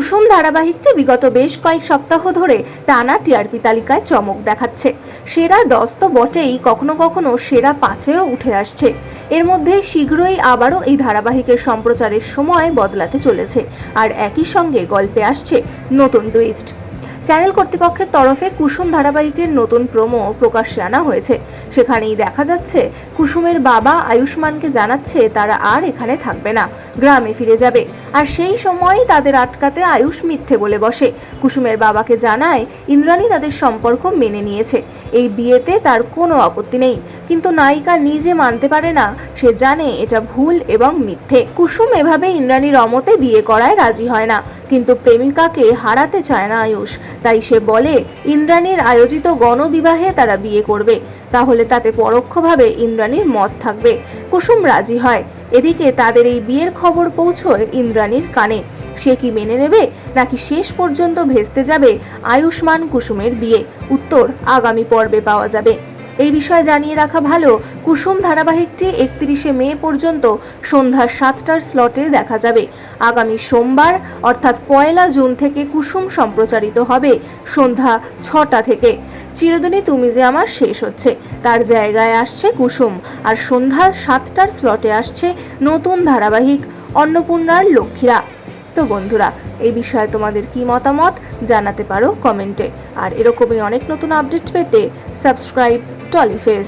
কুসুম ধারাবাহিকটি বিগত বেশ কয়েক সপ্তাহ ধরে টানা টিআরপি তালিকায় চমক দেখাচ্ছে। সেরা 10 তো বটেই, কখনো কখনো সেরা 5-এও উঠে আসছে। এর মধ্যে শীঘ্রই আবারও এই ধারাবাহিকের সম্প্রচারের সময় বদলাতে চলেছে, আর একই সঙ্গে গল্পে আসছে নতুন টুইস্ট। চ্যানেল কর্তৃপক্ষের তরফে কুসুম ধারাবাহিকের নতুন প্রোমো প্রকাশ্যে আনা হয়েছে। সেখানেই দেখা যাচ্ছে কুসুমের বাবা আয়ুষ্মানকে জানাচ্ছে তারা আর এখানে থাকবে না, গ্রামে ফিরে যাবে। আর সেই সময় তাদের আটকাতে আয়ুষ মিথ্যে বলে বসে। কুসুমের বাবাকে জানায় ইন্দ্রাণী তাদের সম্পর্ক মেনে নিয়েছে, এই বিয়েতে তার কোনো আপত্তি নেই। কিন্তু নায়িকা নিজে মানতে পারে না, সে জানে এটা ভুল এবং মিথ্যে। কুসুম এভাবে ইন্দ্রাণীর অমতে বিয়ে করায় রাজি হয় না, কিন্তু প্রেমিকাকে হারাতে চায় না আয়ুষ। তাই সে বলে ইন্দ্রাণীর আয়োজিত গণবিবাহে তারা বিয়ে করবে, তাহলে তাতে পরোক্ষভাবে ইন্দ্রাণীর মত থাকবে। কুসুম রাজি হয়। এদিকে তাদের এই বিয়ের খবর পৌঁছয় ইন্দ্রাণীর কানে। সে কি মেনে নেবে, নাকি শেষ পর্যন্ত ভেস্তে যাবে আয়ুষ্মান কুসুমের বিয়ে? উত্তর আগামী পর্বে পাওয়া যাবে। এই বিষয়ে জানিয়ে রাখা ভালো, কুসুম ধারাবাহিকটি 31শে মে পর্যন্ত সন্ধ্যা 7টার স্লটে দেখা যাবে। আগামী সোমবার অর্থাৎ 1 জুন থেকে কুসুম সম্প্রচারিত হবে সন্ধ্যা 6টা থেকে। চিরদিনই তুমি যে আমার শেষ হচ্ছে, তার জায়গায় আসছে কুসুম। আর সন্ধ্যা 7টার স্লটে আসছে নতুন ধারাবাহিক অন্নপূর্ণার লক্ষ্মীরা। তো বন্ধুরা, এই বিষয়ে তোমাদের কি মতামত জানাতে পারো কমেন্টে। আর এরকমই অনেক নতুন আপডেট পেতে সাবস্ক্রাইব টলিফেস।